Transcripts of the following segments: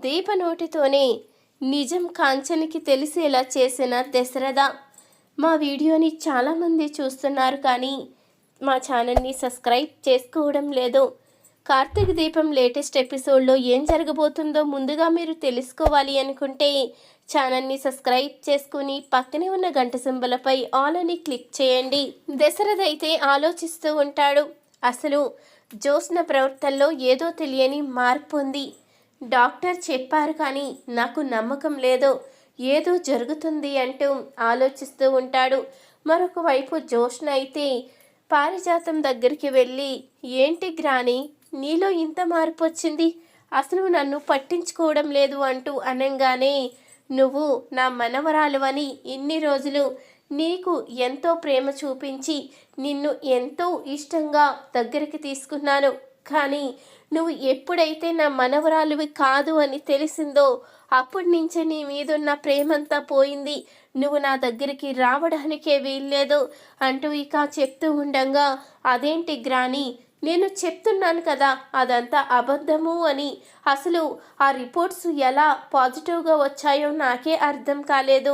దీప నోటితోనే నిజం కాంచనికి తెలిసేలా చేసిన దశరథ. మా వీడియోని చాలామంది చూస్తున్నారు కానీ మా ఛానల్ని సబ్స్క్రైబ్ చేసుకోవడం లేదు. కార్తీక దీపం లేటెస్ట్ ఎపిసోడ్లో ఏం జరగబోతుందో ముందుగా మీరు తెలుసుకోవాలి అనుకుంటే ఛానల్ని సబ్స్క్రైబ్ చేసుకుని పక్కనే ఉన్న గంట సింబలపై ఆల్ అని క్లిక్ చేయండి. దశరథ అయితే ఆలోచిస్తూ ఉంటాడు. అసలు జ్యోత్స్న ప్రవర్తనలో ఏదో తెలియని మార్పు ఉంది. డాక్టర్ చెప్పారు కానీ నాకు నమ్మకం లేదు, ఏదో జరుగుతుంది అంటూ ఆలోచిస్తూ ఉంటాడు. మరొక వైపు జ్యోత్స్న అయితే పారిజాతం దగ్గరికి వెళ్ళి, ఏంటి గ్రాని నీలో ఇంత మార్పు వచ్చింది, అసలు నన్ను పట్టించుకోవడం లేదు అంటూ అనగానే, నువ్వు నా మనవరాలువని ఇన్ని రోజులు నీకు ఎంతో ప్రేమ చూపించి నిన్ను ఎంతో ఇష్టంగా దగ్గరికి తీసుకున్నాను. కానీ నువ్వు ఎప్పుడైతే నా మనవరాలువి కాదు అని తెలిసిందో అప్పటి నుంచే నీ మీదున్న ప్రేమంతా పోయింది. నువ్వు నా దగ్గరికి రావడానికే వీల్లేదు అంటూ ఇక చెప్తూ ఉండగా, అదేంటి గ్రాని నేను చెప్తున్నాను కదా అదంతా అబద్ధము అని. అసలు ఆ రిపోర్ట్స్ ఎలా పాజిటివ్గా వచ్చాయో నాకే అర్థం కాలేదు.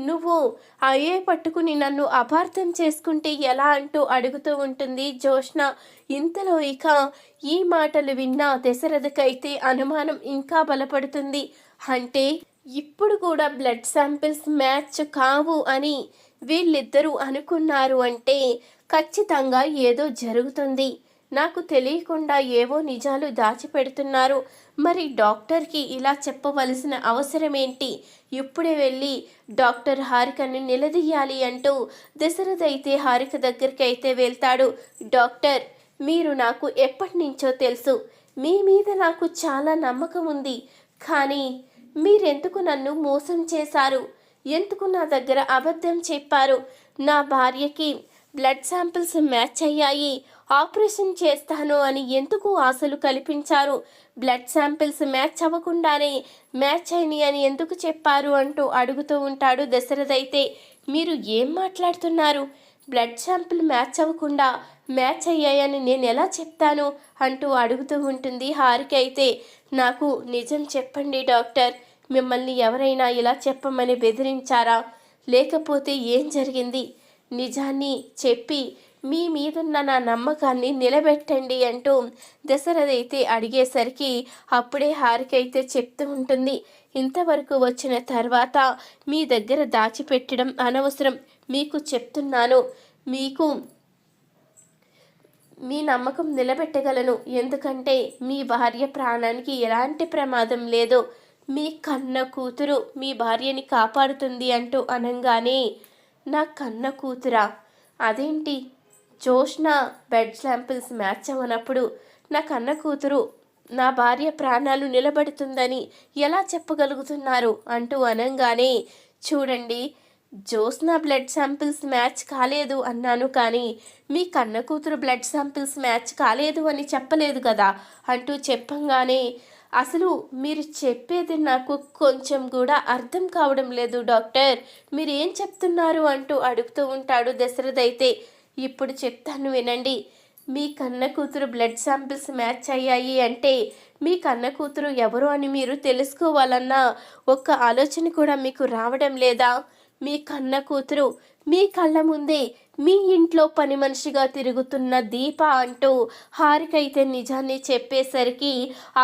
నువ్వు అయ్యే పట్టుకుని నన్ను అపార్థం చేసుకుంటే ఎలా అంటూ అడుగుతూ ఉంటుంది జ్యోత్స్న. ఇంతలో ఇక ఈ మాటలు విన్న దశరథకైతే అనుమానం ఇంకా బలపడుతుంది. అంటే ఇప్పుడు కూడా బ్లడ్ శాంపిల్స్ మ్యాచ్ కావు అని వీళ్ళిద్దరూ అనుకున్నారు అంటే ఖచ్చితంగా ఏదో జరుగుతుంది. నాకు తెలియకుండా ఏవో నిజాలు దాచిపెడుతున్నారు. మరి డాక్టర్కి ఇలా చెప్పవలసిన అవసరం ఏంటి? ఇప్పుడే వెళ్ళి డాక్టర్ హారికని నిలదీయాలి అంటూ దశరథ అయితే హారిక దగ్గరికి అయితే వెళ్తాడు. డాక్టర్, మీరు నాకు ఎప్పటి నుంచో తెలుసు, మీ మీద నాకు చాలా నమ్మకం ఉంది. కానీ మీరెందుకు నన్ను మోసం చేశారు? ఎందుకు నా దగ్గర అబద్ధం చెప్పారు? నా భార్యకి బ్లడ్ శాంపిల్స్ మ్యాచ్ అయ్యాయి, ఆపరేషన్ చేస్తాను అని ఎందుకు ఆశలు కల్పించారు? బ్లడ్ శాంపిల్స్ మ్యాచ్ అవ్వకుండానే మ్యాచ్ అయినాయి అని ఎందుకు చెప్పారు అంటూ అడుగుతూ ఉంటాడు దశరథ అయితే. మీరు ఏం మాట్లాడుతున్నారు? బ్లడ్ శాంపిల్ మ్యాచ్ అవ్వకుండా మ్యాచ్ అయ్యాయని నేను ఎలా చెప్తాను అంటూ అడుగుతూ ఉంటుంది హారిక అయితే. నాకు నిజం చెప్పండి డాక్టర్, మిమ్మల్ని ఎవరైనా ఇలా చెప్పమని బెదిరించారా? లేకపోతే ఏం జరిగింది? నిజాన్ని చెప్పి మీ మీదున్న నా నమ్మకాన్ని నిలబెట్టండి అంటూ దశరథ అయితే అడిగేసరికి అప్పుడే హారిక అయితే చెప్తూ ఉంటుంది, ఇంతవరకు వచ్చిన తర్వాత మీ దగ్గర దాచిపెట్టడం అనవసరం. మీకు చెప్తున్నాను, మీకు మీ నమ్మకం నిలబెట్టగలను. ఎందుకంటే మీ భార్య ప్రాణానికి ఎలాంటి ప్రమాదం లేదు. మీ కన్న కూతురు మీ భార్యని కాపాడుతుంది అంటూ అనగానే, నా కన్న కూతురా? అదేంటి? జ్యోత్స్న బ్లడ్ శాంపిల్స్ మ్యాచ్ అవ్వనప్పుడు నా కన్న కూతురు నా భార్య ప్రాణాలు నిలబడుతుందని ఎలా చెప్పగలుగుతున్నారు అంటూ అనగానే, చూడండి, జ్యోత్స్న బ్లడ్ శాంపిల్స్ మ్యాచ్ కాలేదు అన్నాను కానీ మీ కన్న కూతురు బ్లడ్ శాంపిల్స్ మ్యాచ్ కాలేదు అని చెప్పలేదు కదా అంటూ చెప్పంగానే, అసలు మీరు చెప్పేది నాకు కొంచెం కూడా అర్థం కావడం లేదు డాక్టర్, మీరు ఏం చెప్తున్నారు అంటూ అడుగుతూ ఉంటాడు దశరథ అయితే. ఇప్పుడు చెప్తాను వినండి. మీ కన్న కూతురు బ్లడ్ శాంపిల్స్ మ్యాచ్ అయ్యాయి అంటే మీ కన్న కూతురు ఎవరు అని మీరు తెలుసుకోవాలన్న ఒక్క ఆలోచన కూడా మీకు రావడం లేదా? మీ కన్న కూతురు మీ కళ్ళ ముందే మీ ఇంట్లో పని మనిషిగా తిరుగుతున్న దీప అంటూ హారిక అయితే నిజాన్ని చెప్పేసరికి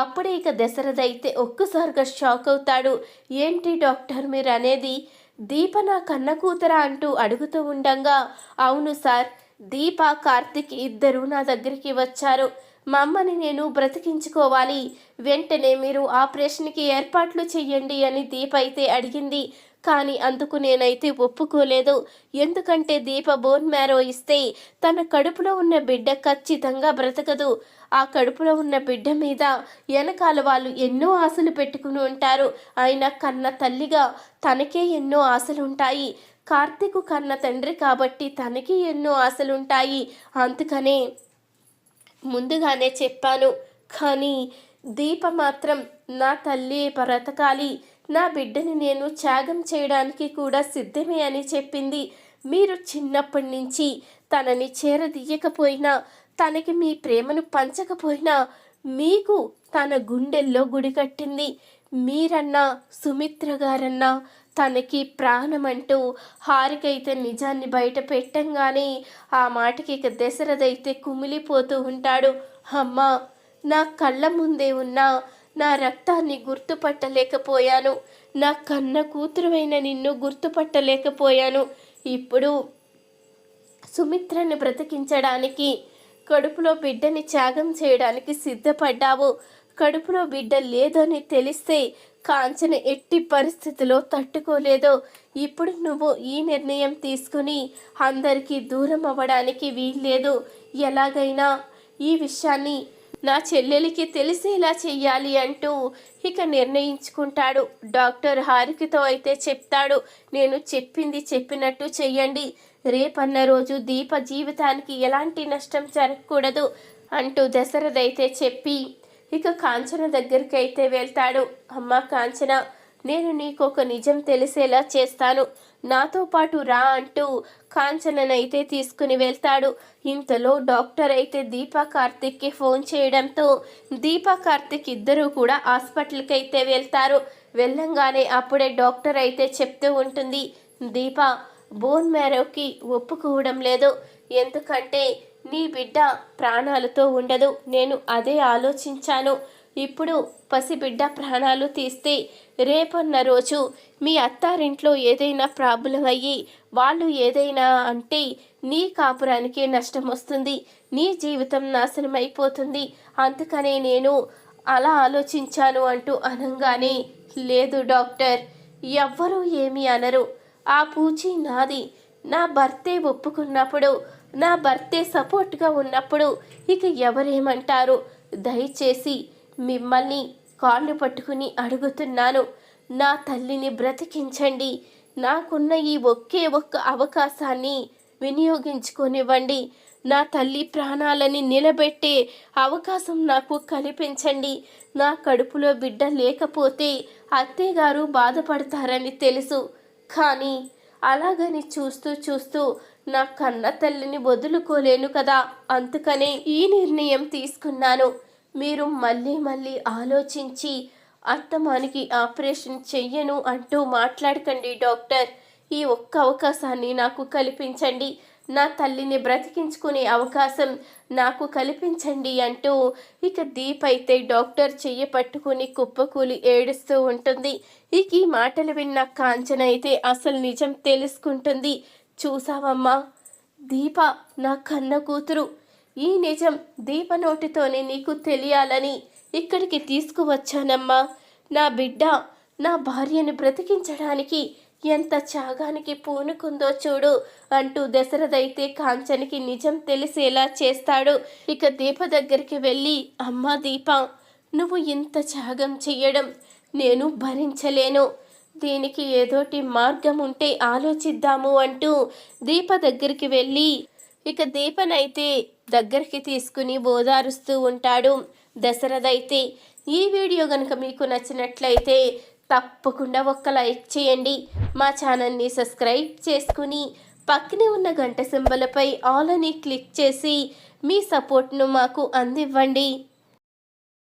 అప్పుడే ఇక దశరథ అయితే ఒక్కసారిగా షాక్ అవుతాడు. ఏంటి డాక్టర్ మీరు అనేది? దీప నా కన్న కూతురా అంటూ అడుగుతూ ఉండగా, అవును సార్, దీప కార్తిక్ ఇద్దరు నా దగ్గరికి వచ్చారు. మా అమ్మని నేను బ్రతికించుకోవాలి, వెంటనే మీరు ఆపరేషన్కి ఏర్పాట్లు చెయ్యండి అని దీప అయితే అడిగింది. కానీ అందుకు నేనైతే ఒప్పుకోలేదు. ఎందుకంటే దీప బోన్ మ్యారో ఇస్తే తన కడుపులో ఉన్న బిడ్డ ఖచ్చితంగా బ్రతకదు. ఆ కడుపులో ఉన్న బిడ్డ మీద వెనకాల వాళ్ళు ఎన్నో ఆశలు పెట్టుకుని ఉంటారు. ఆయన కన్న తల్లిగా తనకే ఎన్నో ఆశలుంటాయి. కార్తీకు కన్న తండ్రి కాబట్టి తనకి ఎన్నో ఆశలుంటాయి. అందుకనే ముందుగానే చెప్పాను. కానీ దీప మాత్రం నా తల్లి బ్రతకాలి, నా బిడ్డని నేను త్యాగం చేయడానికి కూడా సిద్ధమే అని చెప్పింది. మీరు చిన్నప్పటి నుంచి తనని చేరదీయకపోయినా, తనకి మీ ప్రేమను పంచకపోయినా మీకు తన గుండెల్లో గుడి కట్టింది. మీరన్నా సుమిత్ర గారన్నా తనకి ప్రాణమంటూ హారిక అయితే నిజాన్ని బయట పెట్టంగానే ఆ మాటకి ఇక దశరథ అయితే కుమిలిపోతూ ఉంటాడు. అమ్మా, నా కళ్ళ ముందే ఉన్న నా రక్తాన్ని గుర్తుపట్టలేకపోయాను, నా కన్న కూతురువైన నిన్ను గుర్తుపట్టలేకపోయాను. ఇప్పుడు సుమిత్రని బ్రతికించడానికి కడుపులో బిడ్డని త్యాగం చేయడానికి సిద్ధపడ్డావు. కడుపులో బిడ్డ లేదని తెలిస్తే కాంచన ఎట్టి పరిస్థితిలో తట్టుకోలేదు. ఇప్పుడు నువ్వు ఈ నిర్ణయం తీసుకుని అందరికీ దూరం అవ్వడానికి వీల్లేదు. ఎలాగైనా ఈ విషయాన్ని నా చెల్లెలికి తెలిసేలా చెయ్యాలి అంటూ ఇక నిర్ణయించుకుంటాడు. డాక్టర్ హారికతో అయితే చెప్తాడు, నేను చెప్పింది చెప్పినట్టు చెయ్యండి. రేపన్న రోజు దీప జీవితానికి ఎలాంటి నష్టం జరగకూడదు అంటూ దశరథ అయితే చెప్పి ఇక కాంచన దగ్గరికి అయితే వెళ్తాడు. అమ్మ కాంచన, నేను నీకు ఒక నిజం తెలిసేలా చేస్తాను, నాతో పాటు రా అంటూ కాంచననైతే తీసుకుని వెళ్తాడు. ఇంతలో డాక్టర్ అయితే దీపా కార్తిక్కి ఫోన్ చేయడంతో దీపా కార్తిక్ ఇద్దరూ కూడా హాస్పిటల్కి అయితే వెళ్తారు. వెళ్ళంగానే అప్పుడే డాక్టర్ అయితే చెప్తూ ఉంటుంది, దీపా బోన్ మ్యారోకి ఒప్పుకోవడం లేదు, ఎందుకంటే నీ బిడ్డ ప్రాణాలతో ఉండదు. నేను అదే ఆలోచించాను. ఇప్పుడు పసిబిడ్డ ప్రాణాలు తీస్తే రేపన్న రోజు మీ అత్తారింట్లో ఏదైనా ప్రాబ్లం అయ్యి వాళ్ళు ఏదైనా అంటే నీ కాపురానికే నష్టం వస్తుంది, నీ జీవితం నాశనం అయిపోతుంది. అందుకనే నేను అలా ఆలోచించాను అంటూ అనగానే, లేదు డాక్టర్, ఎవ్వరూ ఏమీ అనరు. ఆ పూచి నాది. నా భర్తే ఒప్పుకున్నప్పుడు, నా భర్తే సపోర్ట్గా ఉన్నప్పుడు ఇక ఎవరేమంటారు? దయచేసి మిమ్మల్ని కాళ్ళు పట్టుకుని అడుగుతున్నాను, నా తల్లిని బ్రతికించండి. నాకున్న ఈ ఒకే ఒక్క అవకాశాన్ని వినియోగించుకొనివ్వండి. నా తల్లి ప్రాణాలని నిలబెట్టే అవకాశం నాకు కల్పించండి. నా కడుపులో బిడ్డ లేకపోతే అత్తయ్యగారు బాధపడతారని తెలుసు, కానీ అలాగని చూస్తూ చూస్తూ నా కన్న తల్లిని వదులుకోలేను కదా. అందుకనే ఈ నిర్ణయం తీసుకున్నాను. మీరు మళ్ళీ మళ్ళీ ఆలోచించి అత్తమానికి ఆపరేషన్ చెయ్యను అంటూ మాట్లాడకండి డాక్టర్. ఈ ఒక్క అవకాశాన్ని నాకు కల్పించండి, నా తల్లిని బ్రతికించుకునే అవకాశం నాకు కల్పించండి అంటూ ఇక దీప్ అయితే డాక్టర్ చెయ్యి పట్టుకుని కుప్పకూలి ఏడుస్తూ ఉంటుంది. ఇక ఈ మాటలు విన్న కాంచన అయితే అసలు నిజం తెలుసుకుంటుంది. చూసావమ్మా, దీప నా కన్న కూతురు. ఈ నిజం దీప నోటితోనే నీకు తెలియాలని ఇక్కడికి తీసుకువచ్చానమ్మా. నా బిడ్డ, నా భార్యను బ్రతికించడానికి ఎంత త్యాగానికి పూనుకుందో చూడు అంటూ దశరథ అయితే కాంచనకి నిజం తెలిసేలా చేస్తాడు. ఇక దీప దగ్గరికి వెళ్ళి, అమ్మా దీప, నువ్వు ఇంత త్యాగం చెయ్యడం నేను భరించలేను, దీనికి ఏదోటి మార్గం ఉంటే ఆలోచిద్దాము అంటూ దీప దగ్గరికి వెళ్ళి ఇక దీపనైతే దగ్గరికి తీసుకుని ఓదారుస్తూ ఉంటాడు. దశరథ అయితే ఈ వీడియో కనుక మీకు నచ్చినట్లయితే తప్పకుండా ఒక్క లైక్ చేయండి, మా ఛానల్ని సబ్స్క్రైబ్ చేసుకుని పక్కనే ఉన్న గంట సింబలపై ఆల్ అని క్లిక్ చేసి మీ సపోర్ట్ను మాకు అందివ్వండి.